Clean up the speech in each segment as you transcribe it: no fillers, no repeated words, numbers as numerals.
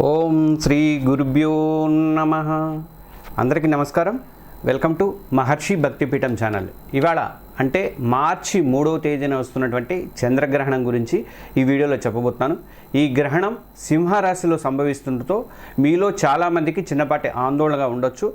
ఓం శ్రీ గురుభ్యో నమః. అందరికీ నమస్కారం. Welcome to Maharshi Bhaktipeetham channel. ఇవాళ అంటే మార్చి 3వ తేదీన వస్తున్నటువంటి చంద్రగ్రహణం గురించి ఈ వీడియోలో చెప్పబోతున్నాను. ఈ గ్రహణం సింహరాశిలో సంభవిస్తుండటంతో మీలో చాలామందికి చిన్నపాటి ఆందోళనగా ఉండొచ్చు.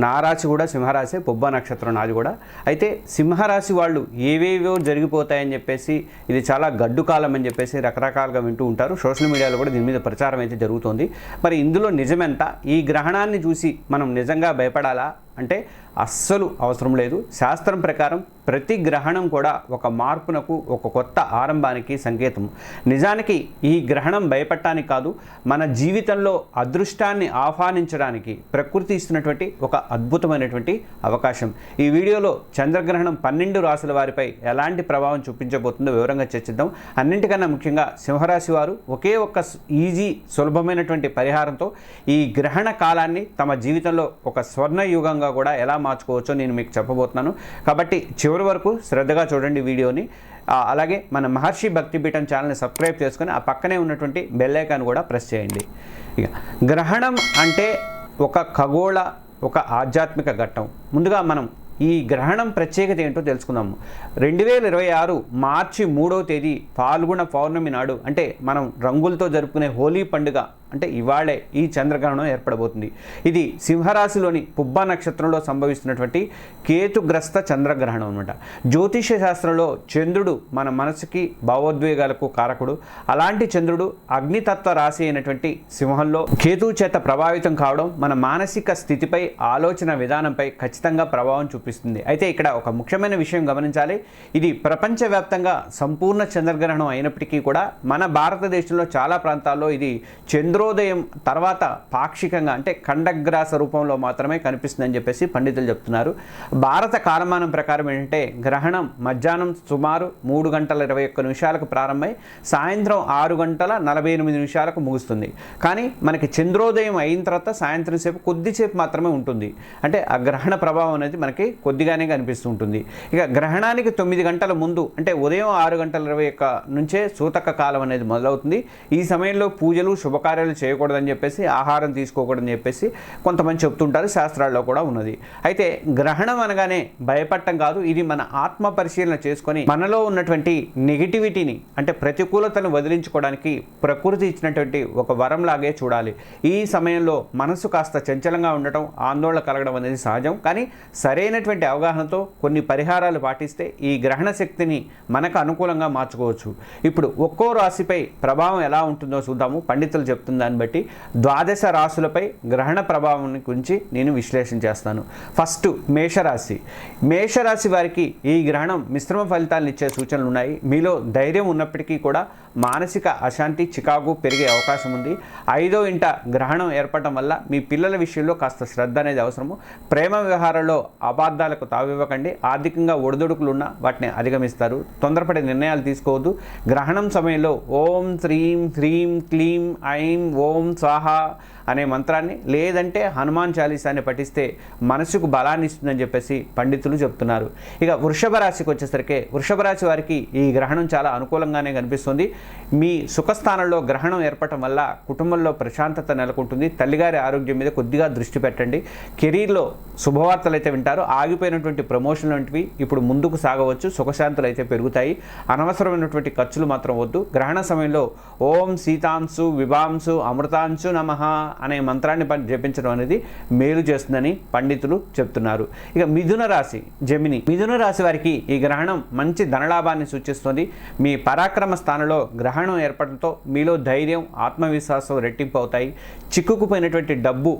నా రాశి కూడా సింహరాశి, పుబ్బ నక్షత్రం నాది కూడా. అయితే సింహరాశి వాళ్ళు ఏవేవో జరిగిపోతాయని చెప్పేసి, ఇది చాలా గడ్డు కాలం అని చెప్పేసి రకరకాలుగా వింటూ ఉంటారు. సోషల్ మీడియాలో కూడా దీని మీద ప్రచారం అయితే జరుగుతోంది. మరి ఇందులో నిజమెంత? ఈ గ్రహణాన్ని చూసి మనం నిజంగా భయపడాలా అంటే అస్సలు అవసరం లేదు. శాస్త్రం ప్రకారం ప్రతి గ్రహణం కూడా ఒక మార్పునకు, ఒక కొత్త ఆరంభానికి సంకేతం. నిజానికి ఈ గ్రహణం భయపడటానికి కాదు, మన జీవితంలో అదృష్టాన్ని ఆహ్వానించడానికి ప్రకృతి ఇస్తున్నటువంటి ఒక అద్భుతమైనటువంటి అవకాశం. ఈ వీడియోలో చంద్రగ్రహణం 12 రాశుల వారిపై ఎలాంటి ప్రభావం చూపించబోతుందో వివరంగా చర్చిద్దాం. అన్నింటికన్నా ముఖ్యంగా సింహరాశి వారు ఒకే ఒక్క ఈజీ సులభమైనటువంటి పరిహారంతో ఈ గ్రహణ కాలాన్ని తమ జీవితంలో ఒక స్వర్ణయుగంగా కూడా ఎలా మార్చుకోవచ్చో నేను మీకు చెప్పబోతున్నాను. కాబట్టి చివరి వరకు శ్రద్ధగా చూడండి వీడియోని. అలాగే మన మహర్షి భక్తిపీఠం ఛానల్ని సబ్స్క్రైబ్ చేసుకొని ఆ పక్కనే ఉన్నటువంటి బెల్ ఐకాన్ కూడా ప్రెస్ చేయండి. ఇక గ్రహణం అంటే ఒక ఖగోళ, ఒక ఆధ్యాత్మిక ఘట్టం. ముందుగా మనం ఈ గ్రహణం ప్రత్యేకత ఏంటో తెలుసుకుందాము. 2026 మార్చి 3వ తేదీ పాల్గొన పౌర్ణమి నాడు, అంటే మనం రంగులతో జరుపుకునే హోలీ పండుగ అంటే ఇవాళే ఈ చంద్రగ్రహణం ఏర్పడబోతుంది. ఇది సింహరాశిలోని పుబ్బ నక్షత్రంలో సంభవిస్తున్నటువంటి కేతుగ్రస్త చంద్రగ్రహణం అనమాట. జ్యోతిష్య శాస్త్రంలో చంద్రుడు మన మనసుకి, భావోద్వేగాలకు కారకుడు. అలాంటి చంద్రుడు అగ్నితత్వ రాశి అయినటువంటి సింహంలో కేతువు చేత ప్రభావితం కావడం మన మానసిక స్థితిపై, ఆలోచన విధానంపై ఖచ్చితంగా ప్రభావం చూపిస్తుంది. అయితే ఇక్కడ ఒక ముఖ్యమైన విషయం గమనించాలి. ఇది ప్రపంచవ్యాప్తంగా సంపూర్ణ చంద్రగ్రహణం అయినప్పటికీ కూడా మన భారతదేశంలో చాలా ప్రాంతాల్లో ఇది చంద్రోదయం తర్వాత పాక్షికంగా అంటే ఖండగ్రాస రూపంలో మాత్రమే కనిపిస్తుందని చెప్పేసి పండితులు చెప్తున్నారు. భారత కాలమానం ప్రకారం ఏంటంటే గ్రహణం మధ్యాహ్నం సుమారు 3:21 ప్రారంభమై సాయంత్రం 6:48 ముగుస్తుంది. కానీ మనకి చంద్రోదయం అయిన తర్వాత సాయంత్రం సేపు కొద్దిసేపు మాత్రమే ఉంటుంది. అంటే ఆ గ్రహణ ప్రభావం అనేది మనకి కొద్దిగానే కనిపిస్తూ ఉంటుంది. ఇక గ్రహణానికి 9 గంటల ముందు అంటే ఉదయం 6:21 నుంచే సూతక కాలం అనేది మొదలవుతుంది. ఈ సమయంలో పూజలు, శుభకార్యాలు చేయకూడదని చెప్పేసి, ఆహారం తీసుకోకూడదని చెప్పేసి కొంతమంది చెప్తుంటారు. శాస్త్రాల్లో కూడా ఉన్నది. అయితే గ్రహణం అనగానే భయపడటం కాదు, ఇది మన ఆత్మ పరిశీలన చేసుకొని మనలో ఉన్నటువంటి నెగిటివిటీని అంటే ప్రతికూలతను వదిలించుకోవడానికి ప్రకృతి ఇచ్చినటువంటి ఒక వరం లాగే చూడాలి. ఈ సమయంలో మనసు కాస్త చంచలంగా ఉండటం, ఆందోళన కలగడం అనేది సహజం. కానీ సరైనటువంటి అవగాహనతో కొన్ని పరిహారాలు పాటిస్తే ఈ గ్రహణ శక్తిని మనకు అనుకూలంగా మార్చుకోవచ్చు. ఇప్పుడు ఒక్కో రాశిపై ప్రభావం ఎలా ఉంటుందో చూద్దాము. పండితులు చెప్తున్న దాన్ని బట్టి 12 రాశులపై గ్రహణ ప్రభావం గురించి నేను విశ్లేషణ చేస్తాను. ఫస్ట్ మేషరాశి. మేషరాశి వారికి ఈ గ్రహణం మిశ్రమ ఫలితాలను ఇచ్చే సూచనలు ఉన్నాయి. మీలో ధైర్యం ఉన్నప్పటికీ కూడా మానసిక అశాంతి, చికాకు పెరిగే అవకాశం ఉంది. 5వ ఇంట గ్రహణం ఏర్పడటం వల్ల మీ పిల్లల విషయంలో కాస్త శ్రద్ధ అనేది అవసరము. ప్రేమ వ్యవహారాల్లో అపార్థాలకు తావివ్వకండి. ఆర్థికంగా ఒడిదుడుకులున్నా వాటిని అధిగమిస్తారు. తొందరపడే నిర్ణయాలు తీసుకోవద్దు. గ్రహణం సమయంలో ఓం శ్రీం హ్రీం క్లీం ఐం ఓం స్వాహా అనే మంత్రాన్ని లేదంటే హనుమాన్ చాలీసాన్ని పఠిస్తే మనసుకు బలాన్ని ఇస్తుందని చెప్పేసి పండితులు చెప్తున్నారు. ఇక వృషభ రాశికి వచ్చేసరికి వృషభ రాశి వారికి ఈ గ్రహణం చాలా అనుకూలంగానే కనిపిస్తుంది. మీ సుఖస్థానంలో గ్రహణం ఏర్పడటం వల్ల కుటుంబంలో ప్రశాంతత నెలకొంటుంది. తల్లిగారి ఆరోగ్యం మీద కొద్దిగా దృష్టి పెట్టండి. కెరీర్లో శుభవార్తలు అయితే వింటారు. ఆగిపోయినటువంటి ప్రమోషన్ వంటివి ఇప్పుడు ముందుకు సాగవచ్చు. సుఖశాంతులు అయితే పెరుగుతాయి. అనవసరమైనటువంటి ఖర్చులు మాత్రం వద్దు. గ్రహణ సమయంలో ఓం సీతాంశు విభాంశు అమృతాంశు నమః అనే మంత్రాన్ని జపించడం అనేది మేలు చేస్తుందని పండితులు చెప్తున్నారు. ఇక మిథున రాశి, జెమిని. మిథున రాశి వారికి ఈ గ్రహణం మంచి ధనలాభాన్ని సూచిస్తుంది. మీ పరాక్రమ స్థానంలో గ్రహణం ఏర్పడటంతో మీలో ధైర్యం, ఆత్మవిశ్వాసం రెట్టింపు అవుతాయి. చిక్కుకుపోయినటువంటి డబ్బు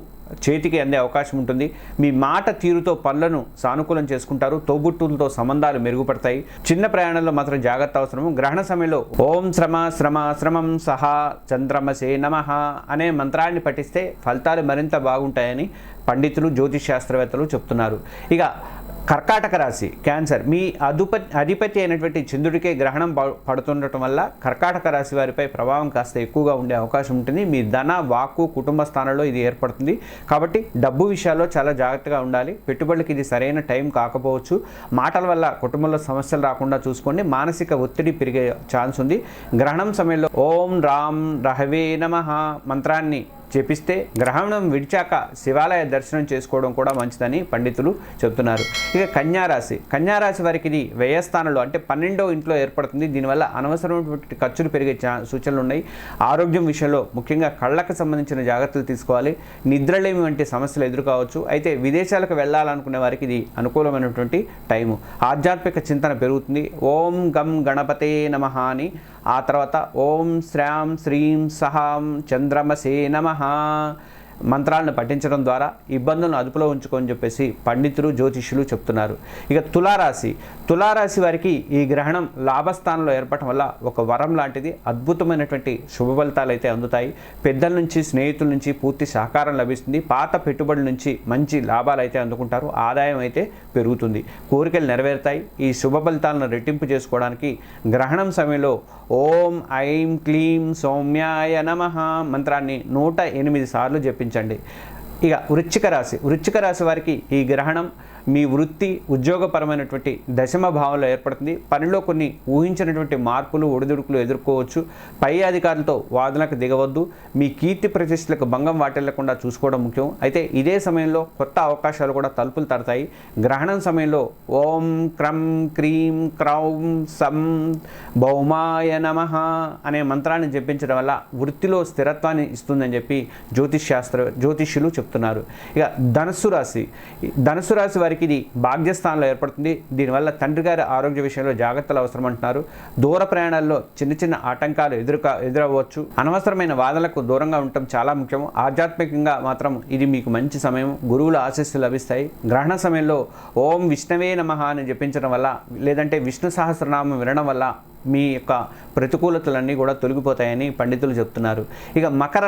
చేతికి అందే అవకాశం ఉంటుంది. మీ మాట తీరుతో పనులను సానుకూలం చేసుకుంటారు. తోబుట్టులతో సంబంధాలు మెరుగుపడతాయి. చిన్న ప్రయాణంలో మాత్రం జాగ్రత్త అవసరము. గ్రహణ సమయంలో ఓం శ్రమ శ్రమ శ్రమం సహా చంద్రమసే నమః అనే మంత్రాన్ని పఠిస్తే ఫలితాలు మరింత బాగుంటాయని పండితులు, జ్యోతిష్ శాస్త్రవేత్తలు చెప్తున్నారు. ఇక కర్కాటక రాశి, క్యాన్సర్. మీ అధిపతి అయినటువంటి చంద్రుడికే గ్రహణం పడుతుండటం వల్ల కర్కాటక రాశి వారిపై ప్రభావం కాస్త ఎక్కువగా ఉండే అవకాశం ఉంటుంది. మీ ధన, వాక్కు, కుటుంబ స్థానంలో ఇది ఏర్పడుతుంది. కాబట్టి డబ్బు విషయాల్లో చాలా జాగ్రత్తగా ఉండాలి. పెట్టుబడులకు ఇది సరైన టైం కాకపోవచ్చు. మాటల వల్ల కుటుంబంలో సమస్యలు రాకుండా చూసుకోండి. మానసిక ఒత్తిడి పెరిగే ఛాన్స్ ఉంది. గ్రహణం సమయంలో ఓం రామ్ రహవే నమః మంత్రాన్ని జపిస్తే గ్రహణం విడిచాక శివాలయ దర్శనం చేసుకోవడం కూడా మంచిదని పండితులు చెప్తున్నారు. ఇక కన్యారాశి వారికి ఇది వ్యయస్థానంలో అంటే 12వ ఇంట్లో ఏర్పడుతుంది. దీనివల్ల అనవసరమైనటువంటి ఖర్చులు పెరిగే సూచనలు ఉన్నాయి. ఆరోగ్యం విషయంలో ముఖ్యంగా కళ్ళకు సంబంధించిన జాగ్రత్తలు తీసుకోవాలి. నిద్రలేమి వంటి సమస్యలు ఎదుర్కోవచ్చు. అయితే విదేశాలకు వెళ్ళాలనుకునే వారికి ఇది అనుకూలమైనటువంటి టైము. ఆధ్యాత్మిక చింతన పెరుగుతుంది. ఓం గం గణపతే నమః అని, ఆ తర్వాత ఓం శ్రాం శ్రీం సహాం చంద్రమసే నమః మంత్రాలను పఠించడం ద్వారా ఇబ్బందులను అదుపులో ఉంచుకొని చెప్పేసి పండితులు జ్యోతిష్యులు చెప్తున్నారు. ఇక తులారాశి వారికి ఈ గ్రహణం లాభస్థానంలో ఏర్పడటం వల్ల ఒక వరం లాంటిది. అద్భుతమైనటువంటి శుభ ఫలితాలు అయితే అందుతాయి. పెద్దల నుంచి స్నేహితుల నుంచి పూర్తి సహకారం లభిస్తుంది. పాత పెట్టుబడుల నుంచి మంచి లాభాలు అయితే అందుకుంటారు. ఆదాయం అయితే పెరుగుతుంది. కోరికలు నెరవేరుతాయి. ఈ శుభ ఫలితాలను రెట్టింపు చేసుకోవడానికి గ్రహణం సమయంలో ఓం ఐం క్లీం సౌమ్యాయ నమః మంత్రాన్ని 108 సార్లు జపించండి. ఇక వృశ్చిక రాశి వారికి ఈ గ్రహణం మీ వృత్తి ఉద్యోగపరమైనటువంటి దశమ భావంలో ఏర్పడుతుంది. పనిలో కొన్ని ఊహించినటువంటి మార్పులు ఒడిదుడుకులు ఎదుర్కోవచ్చు. పై అధికారులతో వాదనకు దిగవద్దు. మీ కీర్తి ప్రతిష్టలకు భంగం వాటిల్లకుండా చూసుకోవడం ముఖ్యం. అయితే ఇదే సమయంలో కొత్త అవకాశాలు కూడా తలుపులు తడతాయి. గ్రహణం సమయంలో ఓం క్రం క్రీం క్రౌం సం భౌమాయ నమః అనే మంత్రాన్ని జపించడం వల్ల వృత్తిలో స్థిరత్వాన్ని ఇస్తుందని చెప్పి జ్యోతిష్యులు చెప్తున్నారు. ఇక ధనుసు రాశి వారికి ఇది భాగ్యస్థానంలో ఏర్పడుతుంది. దీనివల్ల తండ్రి గారి ఆరోగ్య విషయంలో జాగ్రత్తలు అవసరం అంటున్నారు. దూర ప్రయాణాల్లో చిన్న ఆటంకాలు ఎదురవ్వచ్చు. అనవసరమైన వాదనలకు దూరంగా ఉండటం చాలా ముఖ్యం. ఆధ్యాత్మికంగా మాత్రం ఇది మీకు మంచి సమయం. గురువుల ఆశీస్సులు లభిస్తాయి. గ్రహణ సమయంలో ఓం విష్ణవే నమః అని జపించడం వల్ల లేదంటే విష్ణు సహస్రనామం వినడం వల్ల మీ యొక్క ప్రతికూలతలన్నీ కూడా తొలగిపోతాయని పండితులు చెప్తున్నారు. ఇక మకర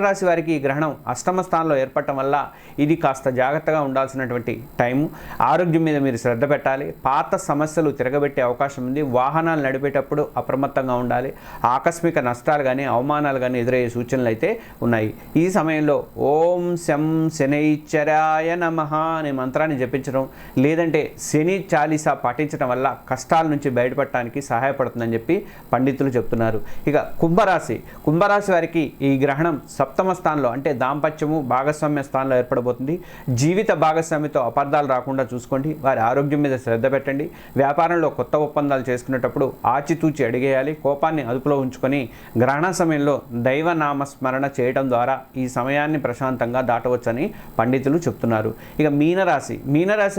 రాశి వారికి ఈ గ్రహణం అష్టమ స్థానంలో ఏర్పడటం వల్ల ఇది కాస్త జాగ్రత్తగా ఉండాల్సినటువంటి టైము. ఆరోగ్యం మీద మీరు శ్రద్ధ పెట్టాలి. పాత సమస్యలు తిరగబెట్టే అవకాశం ఉంది. వాహనాలు నడిపేటప్పుడు అప్రమత్తంగా ఉండాలి. ఆకస్మిక నష్టాలు కానీ అవమానాలు కానీ ఎదురయ్యే సూచనలు అయితే ఉన్నాయి. ఈ సమయంలో ఓం శం శనైశ్చరాయ నమః అనే మంత్రాన్ని జపించడం లేదంటే శని చాలీసా పాటించడం వల్ల కష్టాల నుంచి బయటపడటానికి సహాయపడుతుందని చెప్పి పండితులు చెప్తున్నారు. ఇక కుంభరాశి వారికి ఈ గ్రహణం సప్తమ స్థానంలో అంటే దాంపత్యము భాగస్వామ్య స్థానంలో ఏర్పడబోతుంది. జీవిత భాగస్వామితో అపార్థాలు రాకుండా చూసుకోండి. వారి ఆరోగ్యం మీద శ్రద్ధ పెట్టండి. వ్యాపారంలో కొత్త ఒప్పందాలు చేసుకునేటప్పుడు ఆచితూచి అడిగేయాలి. కోపాన్ని అదుపులో ఉంచుకొని గ్రహణ సమయంలో దైవనామస్మరణ చేయడం ద్వారా ఈ సమయాన్ని ప్రశాంతంగా దాటవచ్చని పండితులు చెప్తున్నారు. ఇక మీనరాశి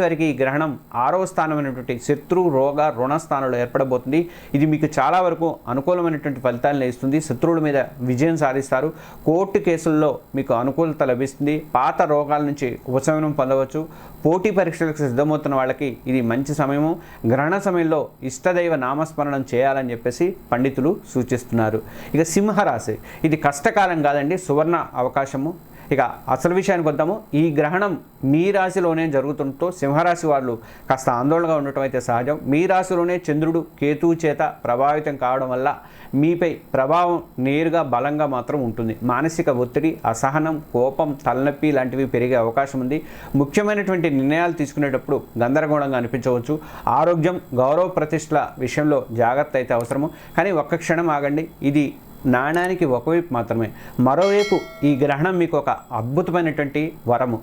వారికి ఈ గ్రహణం 6వ స్థానమైనటువంటి శత్రు రోగ రుణ స్థానంలో ఏర్పడబోతుంది. ఇది మీకు చాలా వరకు అనుకూలమైనటువంటి ఫలితాలను ఇస్తుంది. శత్రువుల మీద విజయం సాధిస్తారు. కోర్టు కేసుల్లో మీకు అనుకూలత లభిస్తుంది. పాత రోగాల నుంచి ఉపశమనం పొందవచ్చు. పోటీ పరీక్షలకు సిద్ధమవుతున్న వాళ్ళకి ఇది మంచి సమయము. గ్రహణ సమయంలో ఇష్టదైవ నామస్మరణం చేయాలని చెప్పేసి పండితులు సూచిస్తున్నారు. ఇక సింహరాశి ఇది కష్టకాలం కాదండి, సువర్ణ అవకాశము. ఇక అసలు విషయానికి వద్దాము. ఈ గ్రహణం మీ రాశిలోనే జరుగుతుంటూ సింహరాశి వాళ్ళు కాస్త ఆందోళనగా ఉండటం అయితే సహజం. మీ రాశిలోనే చంద్రుడు కేతువు చేత ప్రభావితం కావడం వల్ల మీపై ప్రభావం నేరుగా బలంగా మాత్రం ఉంటుంది. మానసిక ఒత్తిడి, అసహనం, కోపం, తలనొప్పి లాంటివి పెరిగే అవకాశం ఉంది. ముఖ్యమైనటువంటి నిర్ణయాలు తీసుకునేటప్పుడు గందరగోళంగా అనిపించవచ్చు. ఆరోగ్యం, గౌరవ ప్రతిష్టల విషయంలో జాగ్రత్త అయితే అవసరము. కానీ ఒక్క క్షణం ఆగండి. ఇది నాణానికి ఒకవైపు మాత్రమే. మరోవైపు ఈ గ్రహణం మీకు ఒక అద్భుతమైనటువంటి వరము.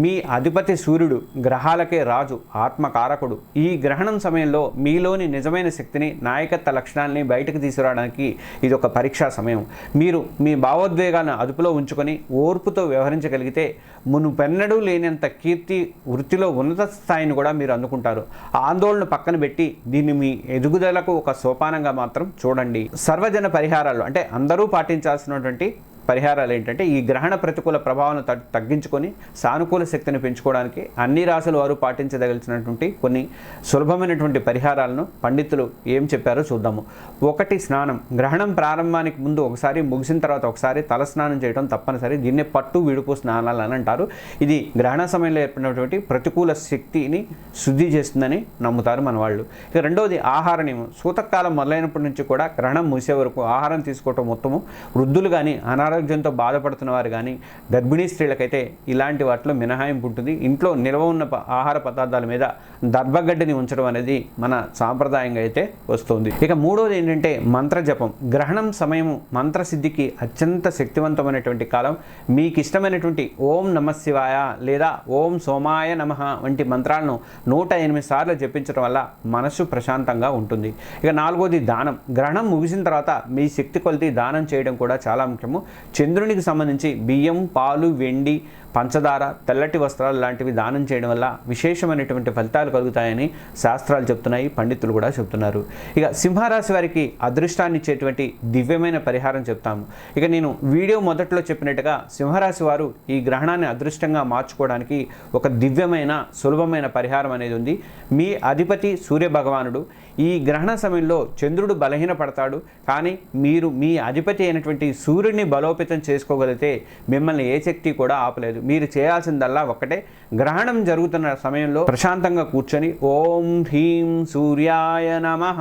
మీ అధిపతి సూర్యుడు గ్రహాలకే రాజు, ఆత్మకారకుడు. ఈ గ్రహణం సమయంలో మీలోని నిజమైన శక్తిని, నాయకత్వ లక్షణాలని బయటకు తీసుకురావడానికి ఇది ఒక పరీక్షా సమయం. మీరు మీ భావోద్వేగాలను అదుపులో ఉంచుకొని ఓర్పుతో వ్యవహరించగలిగితే మునుపెన్నడూ లేనంత కీర్తి, వృత్తిలో ఉన్నత స్థాయిని కూడా మీరు అందుకుంటారు. ఆందోళన పక్కన పెట్టి దీన్ని మీ ఎదుగుదలకు ఒక సోపానంగా మాత్రం చూడండి. సర్వజన పరిహారాలు అంటే అందరూ పాటించాల్సినటువంటి పరిహారాలు ఏంటంటే ఈ గ్రహణ ప్రతికూల ప్రభావాన్ని తగ్గించుకొని సానుకూల శక్తిని పెంచుకోవడానికి అన్ని రాశుల వారు పాటించదగినటువంటి కొన్ని సులభమైనటువంటి పరిహారాలను పండితులు ఏం చెప్పారో చూద్దాము. 1 స్నానం. గ్రహణం ప్రారంభానికి ముందు ఒకసారి, ముగిసిన తర్వాత ఒకసారి తలస్నానం చేయడం తప్పనిసరి. దీన్నే పట్టు విడుపు స్నానాలు అని అంటారు. ఇది గ్రహణ సమయంలో ఏర్పడినటువంటి ప్రతికూల శక్తిని శుద్ధి చేస్తుందని నమ్ముతారు మన వాళ్ళు. ఇక రెండవది ఆహార నియమం. సూతకాలం మొదలైనప్పటి నుంచి కూడా గ్రహణం ముగిసే వరకు ఆహారం తీసుకోవటం మొత్తము వృద్ధులు కానీ అనారోగ్య అనారోగ్యంతో బాధపడుతున్న వారు కానీ గర్భిణీ స్త్రీలకైతే ఇలాంటి వాటిలో మినహాయింపు ఉంటుంది. ఇంట్లో నిల్వ ఉన్న ఆహార పదార్థాల మీద దర్భగడ్డిని ఉంచడం అనేది మన సాంప్రదాయంగా అయితే వస్తుంది. ఇక మూడోది ఏంటంటే మంత్ర జపం. గ్రహణం సమయము మంత్రసిద్ధికి అత్యంత శక్తివంతమైనటువంటి కాలం. మీకు ఇష్టమైనటువంటి ఓం నమః శివాయ లేదా ఓం సోమాయ నమః వంటి మంత్రాలను 108 సార్లు జపించడం వల్ల మనసు ప్రశాంతంగా ఉంటుంది. ఇక నాలుగోది దానం. గ్రహణం ముగిసిన తర్వాత మీ శక్తి కొలిది దానం చేయడం కూడా చాలా ముఖ్యము. చంద్రునికి సంబంధించి బియ్యం, పాలు, వెండి, పంచదార, తెల్లటి వస్త్రాలు లాంటివి దానం చేయడం వల్ల విశేషమైనటువంటి ఫలితాలు కలుగుతాయని శాస్త్రాలు చెప్తున్నాయి, పండితులు కూడా చెప్తున్నారు. ఇక సింహరాశి వారికి అదృష్టాన్ని ఇచ్చేటువంటి దివ్యమైన పరిహారం చెప్తాము. ఇక నేను వీడియో మొదట్లో చెప్పినట్టుగా సింహరాశి వారు ఈ గ్రహణాన్ని అదృష్టంగా మార్చుకోవడానికి ఒక దివ్యమైన సులభమైన పరిహారం అనేది ఉంది. మీ అధిపతి సూర్య భగవానుడు. ఈ గ్రహణ సమయంలో చంద్రుడు బలహీనపడతాడు, కానీ మీరు మీ అధిపతి అయినటువంటి సూర్యుడిని బలోపేతం చేసుకోగలిగితే మిమ్మల్ని ఏ శక్తి కూడా ఆపలేదు. మీరు చేయాల్సిందల్లా ఒక్కటే, గ్రహణం జరుగుతున్న సమయంలో ప్రశాంతంగా కూర్చొని ఓం హ్రీం సూర్యాయ నమః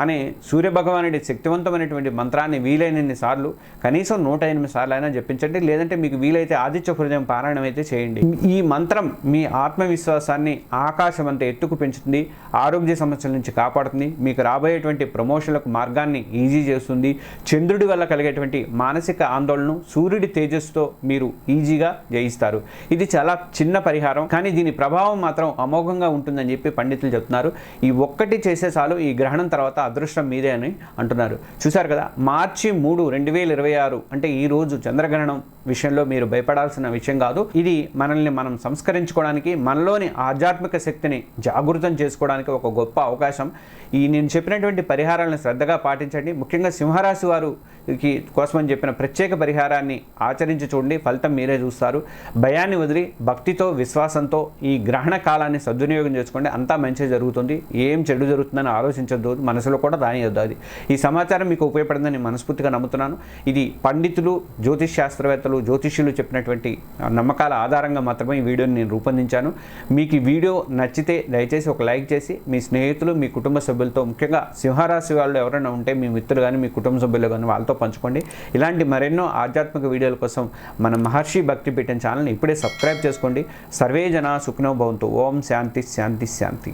అనే సూర్యభగవానుడి శక్తివంతమైనటువంటి మంత్రాన్ని వీలైనన్ని సార్లు, కనీసం 108 సార్లు అయినా జపించండి. లేదంటే మీకు వీలైతే ఆదిత్య హృదయం పారాయణం అయితే చేయండి. ఈ మంత్రం మీ ఆత్మవిశ్వాసాన్ని ఆకాశం అంత ఎత్తుకు పెంచుతుంది, ఆరోగ్య సమస్యల నుంచి కాపాడుతుంది, మీకు రాబోయేటువంటి ప్రమోషన్లకు మార్గాన్ని ఈజీ చేస్తుంది. చంద్రుడి వల్ల కలిగేటువంటి మానసిక ఆందోళనను సూర్యుడి తేజస్సుతో మీరు ఈజీగా జయిస్తారు. ఇది చాలా చిన్న పరిహారం, కానీ దీని ప్రభావం మాత్రం అమోఘంగా ఉంటుందని చెప్పి పండితులు చెప్తున్నారు. ఈ ఒక్కటి చేసే చాలు, ఈ గ్రహణం తర్వాత అదృష్టం మీదే అని అంటున్నారు. చూశారు కదా, మార్చి 3, 2026 అంటే ఈ రోజు చంద్రగ్రహణం విషయంలో మీరు భయపడాల్సిన విషయం కాదు. ఇది మనల్ని మనం సంస్కరించుకోవడానికి, మనలోని ఆధ్యాత్మిక శక్తిని జాగృతం చేసుకోవడానికి ఒక గొప్ప అవకాశం. ఈ నేను చెప్పినటువంటి పరిహారాలను శ్రద్ధగా పాటించండి. ముఖ్యంగా సింహరాశి వారికి కోసమని చెప్పిన ప్రత్యేక పరిహారాన్ని ఆచరించి చూడండి, ఫలితం మీరే చూస్తారు. భయాన్ని వదిలి భక్తితో, విశ్వాసంతో ఈ గ్రహణ కాలాన్ని సద్వినియోగం చేసుకోండి. అంతా మంచి జరుగుతుంది, ఏం చెడు జరుగుతుందని ఆలోచించద్దు, మనసులో కూడా రానియొద్దు. అది ఈ సమాచారం మీకు ఉపయోగపడిందని మనస్ఫూర్తిగా నమ్ముతున్నాను. ఇది పండితులు, జ్యోతిష్ శాస్త్రవేత్తలు, జ్యోతిష్యులు చెప్పినటువంటి నమ్మకాల ఆధారంగా మాత్రమే ఈ వీడియోని నేను రూపొందించాను. మీకు ఈ వీడియో నచ్చితే దయచేసి ఒక లైక్ చేసి మీ స్నేహితులు, మీ కుటుంబ సభ్యులతో, ముఖ్యంగా సింహరాశి వాళ్ళు ఎవరైనా ఉంటే మీ మిత్రులు కానీ మీ కుటుంబ సభ్యులు కానీ వాళ్ళతో పంచుకోండి. ఇలాంటి మరెన్నో ఆధ్యాత్మిక వీడియోల కోసం మన మహర్షి భక్తి పీఠం ఛానల్ని ఇప్పుడే సబ్స్క్రైబ్ చేసుకోండి. సర్వే జనా సుఖినో భవంతు. ఓం శాంతి శాంతి శాంతి.